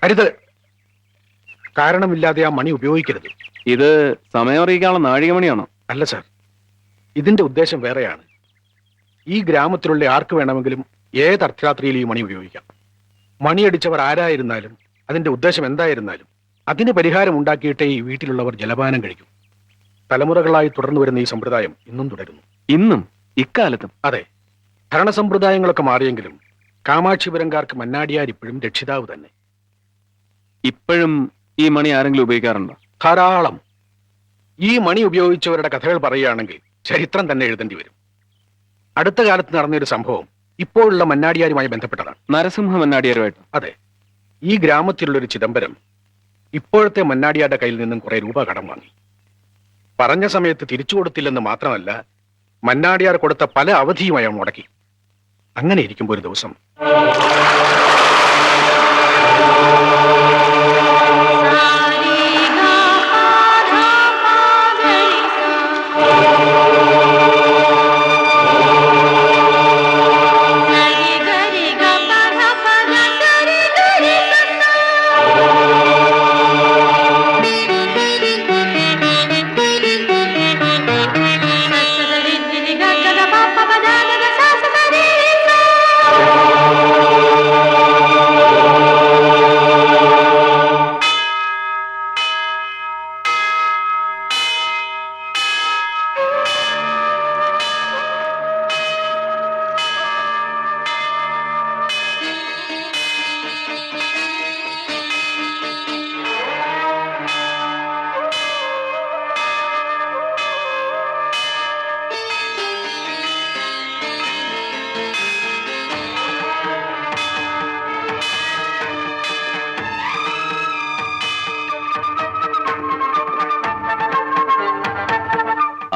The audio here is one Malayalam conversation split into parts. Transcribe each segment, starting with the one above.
അരുത്. കാരണമില്ലാതെ ആ മണി ഉപയോഗിക്കരുത്. ഇത് സമയം അറിയിക്കാനുള്ള നാഴികമണിയാണോ? അല്ല സാർ, ഇതിന്റെ ഉദ്ദേശം വേറെയാണ്. ഈ ഗ്രാമത്തിലുള്ള ആർക്ക് വേണമെങ്കിലും ഏത് അർദ്ധരാത്രിയിൽ ഈ മണി ഉപയോഗിക്കാം. മണിയടിച്ചവർ ആരായിരുന്നാലും അതിന്റെ ഉദ്ദേശം എന്തായിരുന്നാലും അതിന് പരിഹാരം ഉണ്ടാക്കിയിട്ടേ ഈ വീട്ടിലുള്ളവർ ജലപാനം കഴിക്കും. തലമുറകളായി തുടർന്നു വരുന്ന ഈ സമ്പ്രദായം ഇന്നും തുടരുന്നു. ഇന്നും ഇക്കാലത്തും? അതെ. ഭരണസമ്പ്രദായങ്ങളൊക്കെ മാറിയെങ്കിലും കാമാക്ഷിപുരംകാർക്ക് മന്നാടിയാർ ഇപ്പോഴും രക്ഷിതാവ് തന്നെ. ഇപ്പോഴും ഈ മണി ആരെങ്കിലും ഉപയോഗിക്കാറുണ്ടോ? ധാരാളം. ഈ മണി ഉപയോഗിച്ചവരുടെ കഥകൾ പറയുകയാണെങ്കിൽ ചരിത്രം തന്നെ എഴുതേണ്ടി വരും. അടുത്ത കാലത്ത് നടന്നൊരു സംഭവം ഇപ്പോഴുള്ള മന്നാടിയാരുമായി ബന്ധപ്പെട്ടതാണ്. നരസിംഹ മന്നാടിയാരുമായിട്ട്? അതെ. ഈ ഗ്രാമത്തിലുള്ളൊരു ചിദംബരം ഇപ്പോഴത്തെ മന്നാടിയാരുടെ കയ്യിൽ നിന്നും കുറെ രൂപ കടം വാങ്ങി. പറഞ്ഞ സമയത്ത് തിരിച്ചു കൊടുത്തില്ലെന്ന് മാത്രമല്ല, മന്നാടിയാർ കൊടുത്ത പല അവധിയും അയാൾ മുടക്കി. അങ്ങനെ ഇരിക്കുമ്പോൾ ഒരു ദിവസം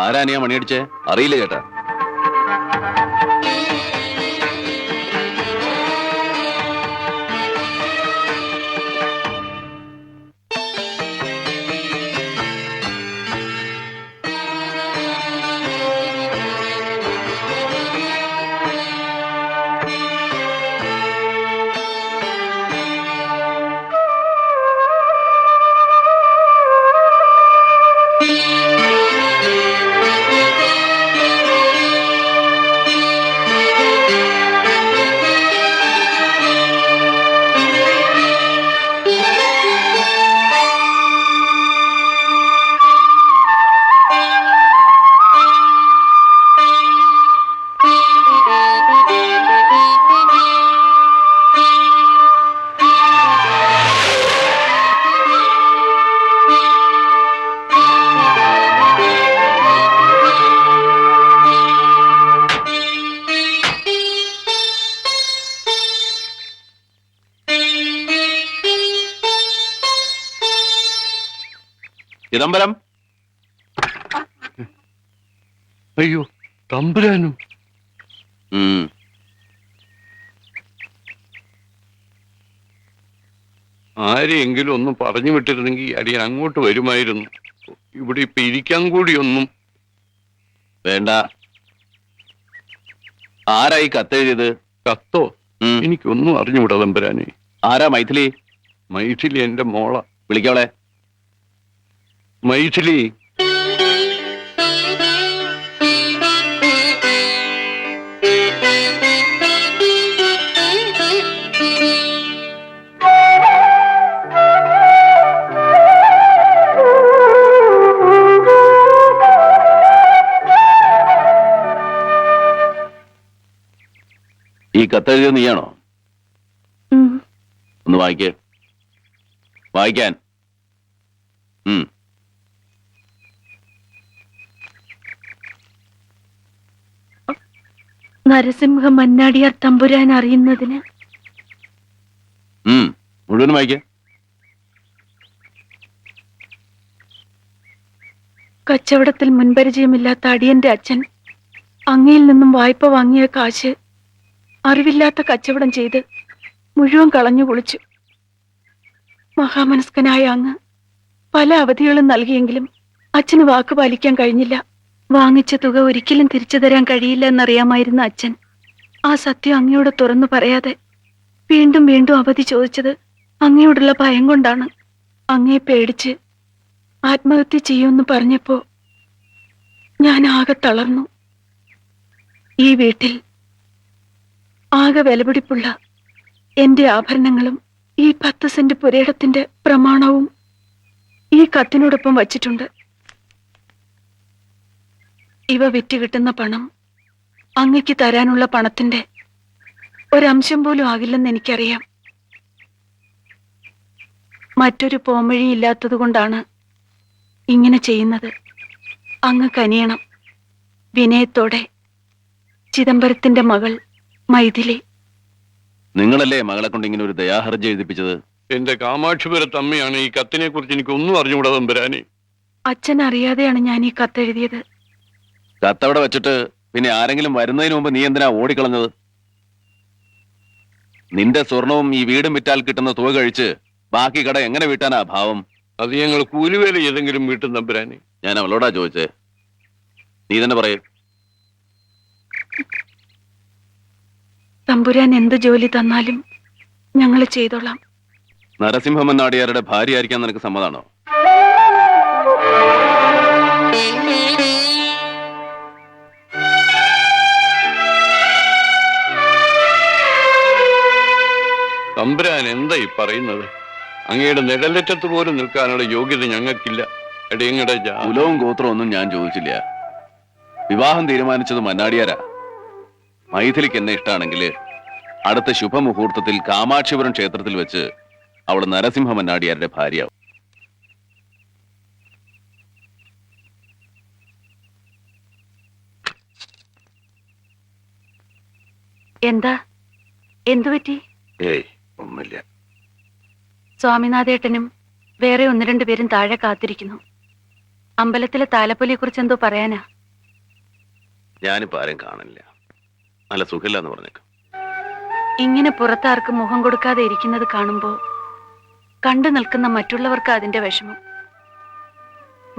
ആരാനെയാ മണിയടിച്ചേ? അറിയില്ല ചേട്ടാ. ചിദംബരം. അയ്യോ, തമ്പുരാനും. ആരെയെങ്കിലും ഒന്ന് പറഞ്ഞു വിട്ടിരുന്നെങ്കിൽ അടിയൻ അങ്ങോട്ട് വരുമായിരുന്നു. ഇവിടെ ഇപ്പൊ ഇരിക്കാൻ കൂടിയൊന്നും വേണ്ട. ആരായി കത്തെഴുതിയത്? കത്തോ? എനിക്കൊന്നും അറിഞ്ഞുവിടാ തമ്പുരാനെ. ആരാ? മൈഥിലി? മൈഥിലി എന്റെ മോള. വിളിക്കവളെ. മൈഥിലി. ഈ കത്തെഴുതിയത് നീയാണോ? ഒന്ന് വായിക്കേ. വായിക്കാൻ. നരസിംഹ മന്നാടിയാർ തമ്പുരാൻ അറിയുന്നതിന്. മുഴുവൻ വായിക്കേ. കച്ചവടത്തിൽ മുൻപരിചയമില്ലാത്ത അടിയന്റെ അച്ഛൻ അങ്ങയിൽ നിന്നും വായ്പ വാങ്ങിയ കാശ് അറിവില്ലാത്ത കച്ചവടം ചെയ്ത് മുഴുവൻ കളഞ്ഞു കുളിച്ചു. മഹാമനസ്കനായ അങ്ങ് പല അവധികളും നൽകിയെങ്കിലും അച്ഛന് വാക്ക് പാലിക്കാൻ കഴിഞ്ഞില്ല. വാങ്ങിച്ച തുക ഒരിക്കലും തിരിച്ചു തരാൻ കഴിയില്ല എന്നറിയാമായിരുന്ന അച്ഛൻ ആ സത്യം അങ്ങയോട് തുറന്നു പറയാതെ വീണ്ടും വീണ്ടും അവധി ചോദിച്ചത് അങ്ങയോടുള്ള ഭയം കൊണ്ടാണ്. അങ്ങയെ പേടിച്ച് ആത്മഹത്യ ചെയ്യുമെന്ന് പറഞ്ഞപ്പോ ഞാൻ ആകെ തളർന്നു. ഈ വീട്ടിൽ ആകെ വിലപിടിപ്പുള്ള എന്റെ ആഭരണങ്ങളും ഈ 10 സെന്റ് പുരയിടത്തിന്റെ പ്രമാണവും ഈ കത്തിനോടൊപ്പം വച്ചിട്ടുണ്ട്. ഇവ വിറ്റ് കിട്ടുന്ന പണം അങ്ങയ്ക്ക് തരാനുള്ള പണത്തിന്റെ ഒരംശം പോലും ആകില്ലെന്ന് എനിക്കറിയാം. മറ്റൊരു പോംവഴിയില്ലാത്തത് കൊണ്ടാണ് ഇങ്ങനെ ചെയ്യുന്നത്. അങ്ങ് കനിയണം. വിനയത്തോടെ, ചിദംബരത്തിന്റെ മകൾ മൈഥിലി. നിങ്ങളല്ലേ മകളെ കൊണ്ട് ഇങ്ങനെ ഒരു ദയാഹർജി എഴുതിപ്പിച്ചത്? എന്റെ കാമാക്ഷിപുരത്ത് അമ്മയാണ്. ഈ കത്തിനെ കുറിച്ച് എനിക്ക് ഒന്നും അറിഞ്ഞുകൂടാ തമ്പുരാനെ. അച്ഛൻ അറിയാതെയാണ് ഞാൻ ഈ കത്തെഴുതിയത്. കത്തവിടെ വെച്ചിട്ട് പിന്നെ ആരെങ്കിലും വരുന്നതിന് മുമ്പ് നീ എന്തിനാ ഓടിക്കളഞ്ഞത്? നിന്റെ സ്വർണവും ഈ വീടും വിറ്റാൽ കിട്ടുന്ന തുക കഴിച്ച് ബാക്കി കട എങ്ങനെ വീട്ടാനാ ഭാവം? അത് ഞങ്ങൾ കൂലിവേല ഏതെങ്കിലും വീട്ടും തമ്പുരാനെ. ഞാൻ അവളോടാ ചോദിച്ചേ. നീ തന്നെ പറയേ. തമ്പുരാൻ എന്ത് ജോലി തന്നാലും ഞങ്ങൾ ചെയ്തോളാം. നരസിംഹമൻ നാടിയാരുടെ ഭാര്യയായിരിക്കാൻ നിനക്ക് സമ്മതാണോ? തമ്പുരാൻ എന്താ ഈ പറയുന്നത്? അങ്ങയുടെ നിഴലറ്റത്ത് പോലും നിൽക്കാനുള്ള യോഗ്യത ഞങ്ങൾക്കില്ല. എടയങ്ങടെ കുലവും ഗോത്രവും ഒന്നും ഞാൻ ചോദിച്ചില്ല. വിവാഹം തീരുമാനിച്ചത് മന്നാടിയാരാ. മൈഥിലിക്ക് എന്നെ ഇഷ്ടമാണെങ്കിൽ അടുത്ത ശുഭമുഹൂർത്തത്തിൽ കാമാക്ഷിപുരം ക്ഷേത്രത്തിൽ വെച്ച് അവൾ നരസിംഹ മന്നാടിയാരുടെ ഭാര്യയാവും. എന്താ? എന്തുപറ്റി? ഏയ് ഒന്നുമില്ല. സ്വാമിനാഥേട്ടനും വേറെ 1-2 പേരും താഴെ കാത്തിരിക്കുന്നു. അമ്പലത്തിലെ താലപ്പൊലിയെ കുറിച്ച് എന്തോ പറയാനാ. ഞാനിപ്പോ ആരും കാണില്ല. നല്ല സുഖമില്ലാന്ന് പറഞ്ഞേക്കും. ഇങ്ങനെ പുറത്താർക്കും മുഖം കൊടുക്കാതെ ഇരിക്കുന്നത് കാണുമ്പോ കണ്ടു നിൽക്കുന്ന മറ്റുള്ളവർക്ക് അതിന്റെ വിഷമം.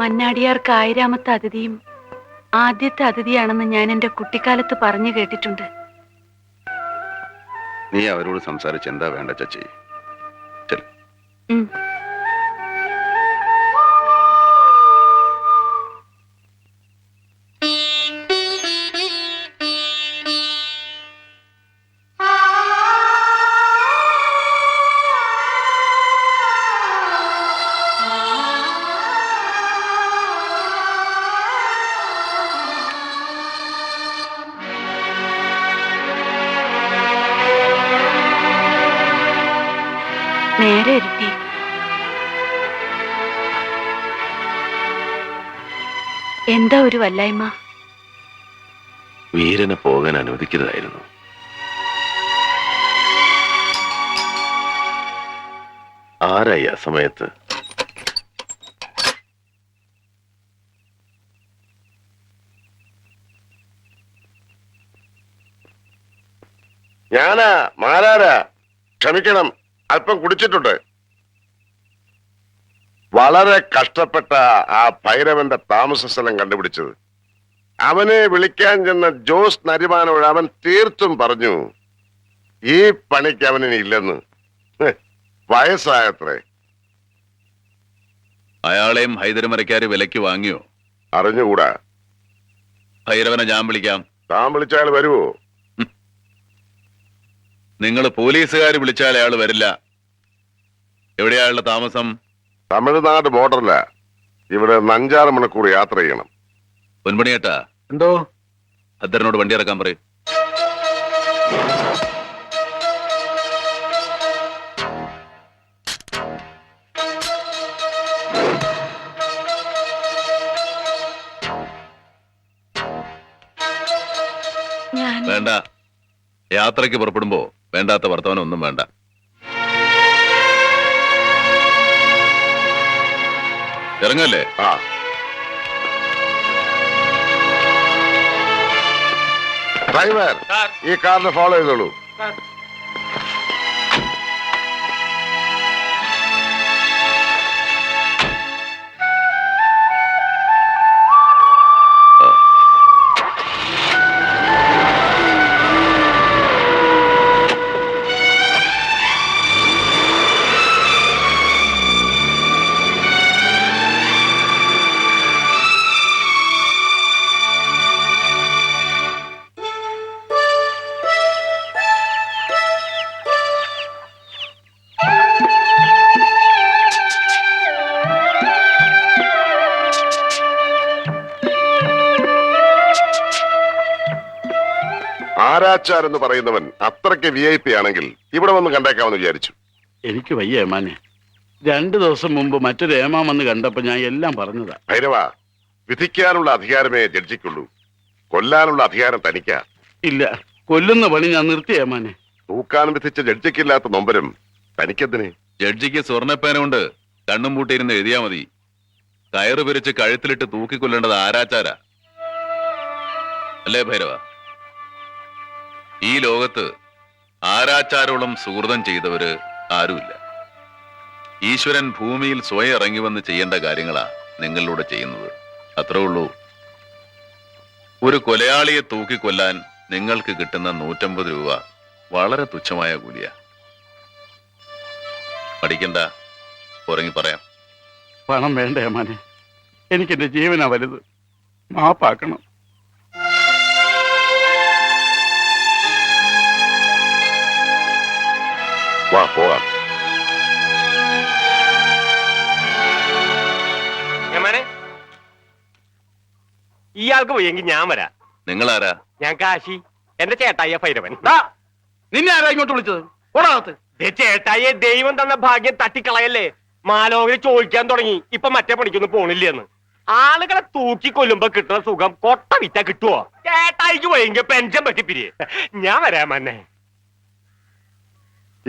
മന്നാടിയാർക്ക് 1000-ാമത്തെ അതിഥിയും ആദ്യത്തെ അതിഥിയാണെന്ന് ഞാൻ എന്റെ കുട്ടിക്കാലത്ത് പറഞ്ഞു കേട്ടിട്ടുണ്ട്. നീ അവരോട് സംസാരിച്ച് എന്താ വേണ്ട ചച്ചി? നേരെ ഇരുത്തി. എന്താ ഒരു വല്ലായ്മ? വീരനെ പോകാൻ അനുവദിക്കുന്നതായിരുന്നു. ആരായി ആ സമയത്ത്? ഞാനാ മാരാരാ. ക്ഷമിക്കണം, അല്പം കുടിച്ചിട്ടുണ്ട്. വളരെ കഷ്ടപ്പെട്ട ആ ഭൈരവന്റെ താമസ സ്ഥലം കണ്ടുപിടിച്ചത്. അവനെ വിളിക്കാൻ ചെന്ന ജോസ് നരിമാനോട് അവൻ തീർത്തും പറഞ്ഞു ഈ പണിക്ക് അവനിനി ഇല്ലെന്ന്. വയസ്സായത്രേ. അയാളെയും ഹൈദരമരക്കാര് വിലക്ക് വാങ്ങിയോ? അറിഞ്ഞുകൂടാ. ഭൈരവനെ ഞാൻ വിളിക്കാം. താൻ വിളിച്ചാൽ വരുവോ? നിങ്ങൾ പോലീസുകാർ വിളിച്ചാൽ അയാൾ വരില്ല. എവിടെയാ അയാളുടെ താമസം? തമിഴ്നാട് ബോർഡറില. ഇവിടെ 5-6 മണിക്കൂർ യാത്ര ചെയ്യണം. പൊൻപണിയേട്ടാ, എന്തോ? ഭദ്രനോട് വണ്ടി ഇറക്കാൻ പറയും. വേണ്ട. യാത്രയ്ക്ക് പുറപ്പെടുമ്പോ വേണ്ടാത്ത വർത്തമാനം ഒന്നും വേണ്ട. ഇറങ്ങല്ലേ? ആ, ഡ്രൈവർ ഈ കാറിനെ ഫോളോ ചെയ്തോളൂ. ആരാച്ചാർ എന്ന് പറയുന്നവൻ അത്രയ്ക്ക് VIP ആണെങ്കിൽ ഇവിടെ വന്ന് കണ്ടേക്കാമെന്ന് വിചാരിച്ചു. എനിക്ക് വയ്യ ഏമാനെ. 2 ദിവസം മുമ്പ് മറ്റൊരു ഏമാൻ വന്ന് കണ്ടപ്പോ ഞാൻ എല്ലാം പറഞ്ഞതാ. ഭൈരവ, വിധിക്കാനുള്ള അധികാരമേ ജഡ്ജിക്കുള്ളൂ. കൊല്ലാനുള്ള അധികാരം തനിക്കാ. ഇല്ല, കൊല്ലുന്ന പണി ഞാൻ നിർത്തി ഏമാനെ. തൂക്കാൻ വിധിച്ച ജഡ്ജിക്കില്ലാത്ത നൊമ്പരം തനിക്കെന്തിന്? ജഡ്ജിക്ക് സ്വർണ്ണപ്പേന കൊണ്ട് കണ്ണും പൂട്ടിയിരുന്ന് എഴുതിയാ മതി. കയറ് പിരിച്ച് കഴുത്തിലിട്ട് തൂക്കിക്കൊല്ലേണ്ടത് ആരാച്ചാരാ, അല്ലേ ഭൈരവ? ഈ ലോകത്ത് ആരാച്ചാരോളം സുഹൃതം ചെയ്തവര് ആരുമില്ല. ഈശ്വരൻ ഭൂമിയിൽ സ്വയം ഇറങ്ങി വന്ന് ചെയ്യേണ്ട കാര്യങ്ങളാ നിങ്ങളിലൂടെ ചെയ്യുന്നത്. അത്രേ ഉള്ളൂ. ഒരു കൊലയാളിയെ തൂക്കിക്കൊല്ലാൻ നിങ്ങൾക്ക് കിട്ടുന്ന 150 രൂപ വളരെ തുച്ഛമായ കൂലിയാ. പഠിക്കണ്ട, ഉറങ്ങി പറയാം. പണം വേണ്ട ഏമാനെ, എനിക്കെന്റെ ജീവനാ വലുത്. മാപ്പാക്കണം. വാ പോവാം. ഇയാൾക്ക് പോയെങ്കിൽ ഞാൻ വരാം. നിങ്ങളാരാ? ഞാൻ കാശി, എന്റെ ചേട്ടായ ഭൈരവൻ. നിന്നെ ആരാ ഇങ്ങോട്ട് വിളിച്ചത്? ഓടാകത്ത്. ചേട്ടായെ ദൈവം തന്ന ഭാഗ്യം തട്ടിക്കളയല്ലേ. മാലോകര് ചോദിക്കാൻ തുടങ്ങി ഇപ്പൊ മറ്റേ പണിക്കൊന്നും പോണില്ലെന്ന്. ആളുകളെ തൂക്കി കൊല്ലുമ്പോ കിട്ടുന്ന സുഖം കൊട്ട വിറ്റാ കിട്ടുവോ? ചേട്ടായിക്ക് പോയെങ്കിൽ പെൻഷൻ പറ്റിപ്പിരിയെ. ഞാൻ വരാമന്നെ.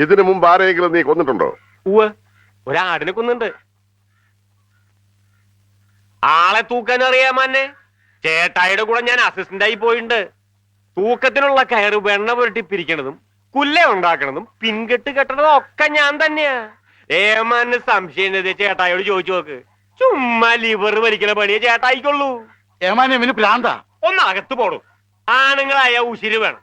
ഇതിനു മുമ്പ് ആരെങ്കിലും നീ കൊന്നിട്ടുണ്ടോ? ഉവ്വ്, ഒരാടിനെ കൊന്നുണ്ട്. ആളെ തൂക്കാൻ അറിയാമന്നെ. ചേട്ടായിയുടെ കൂടെ ഞാൻ അസിസ്റ്റന്റായി പോയിട്ടുണ്ട്. തൂക്കത്തിനുള്ള കയറ് വെണ്ണ പുരട്ടി പിരിക്കണതും കുല്ല ഉണ്ടാക്കണതും പിൻകെട്ട് കെട്ടണതും ഒക്കെ ഞാൻ തന്നെയാ. ഏമാന് സംശയം ചേട്ടായിയോട് ചോദിച്ചു നോക്ക്. ചുമ്മാ ലിവർ വലിക്കണ പണിയെ ചേട്ടായിക്കുള്ളൂ. ഏമാനെ ഇവന് പ്രാന്താ. ഒന്നകത്ത് പോടും. ആണുങ്ങളായ ഉശിര് വേണം.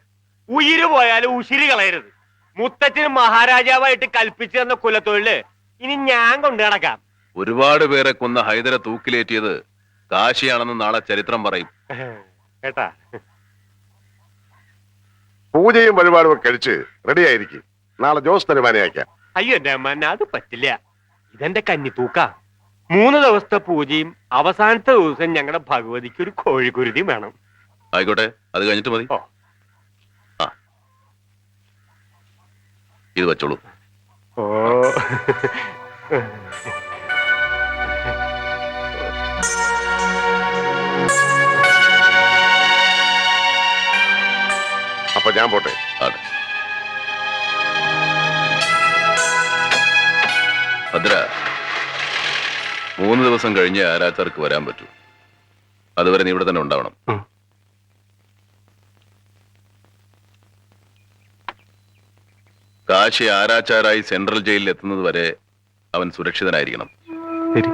ഉയിര് പോയാലും ഉശിര് കളയരുത്. മുത്തച്ഛന് മഹാരാജാവായിട്ട് കൽപ്പിച്ചു തന്ന കുലത്തൊഴില് ഇനി ഞാൻ കൊണ്ടു നടക്കാം. ഒരുപാട് പേരെ കൊന്ന ഹൈദരെ തൂക്കിലേറ്റിയത് കാശിയാണെന്ന് നാളെ ചരിത്രം പറയും. കേട്ടാ? പൂജയും വഴിപാടും ഒക്കെ കഴിച്ച് റെഡി ആയിരിക്കും. നാളെ ജോസ് തരുമാനെ അയക്കാം. അയ്യോ എന്റെ അമ്മ, അത് പറ്റില്ല. ഇതെന്റെ കന്നി തൂക്ക. 3 ദിവസത്തെ പൂജയും അവസാനത്തെ ദിവസം ഞങ്ങളുടെ ഭഗവതിക്ക് ഒരു കോഴിക്കുരുതിയും വേണം. ആയിക്കോട്ടെ, അത് കഴിഞ്ഞിട്ട് മതി. ഓ. ആ, ഇത് വെച്ചോളൂ. ഓ. അപ്പൊ ഞാൻ പോട്ടെ. ആടെ. ഭദ്ര, 3 ദിവസം കഴിഞ്ഞ് ആരാച്ചാർക്ക് വരാൻ പറ്റൂ. അതുവരെ നീ ഇവിടെ തന്നെ ഉണ്ടാവണം. കാശി ആരാച്ചാരായി സെൻട്രൽ ജയിലിൽ എത്തുന്നത് വരെ അവൻ സുരക്ഷിതനായിരിക്കണം. ശരി.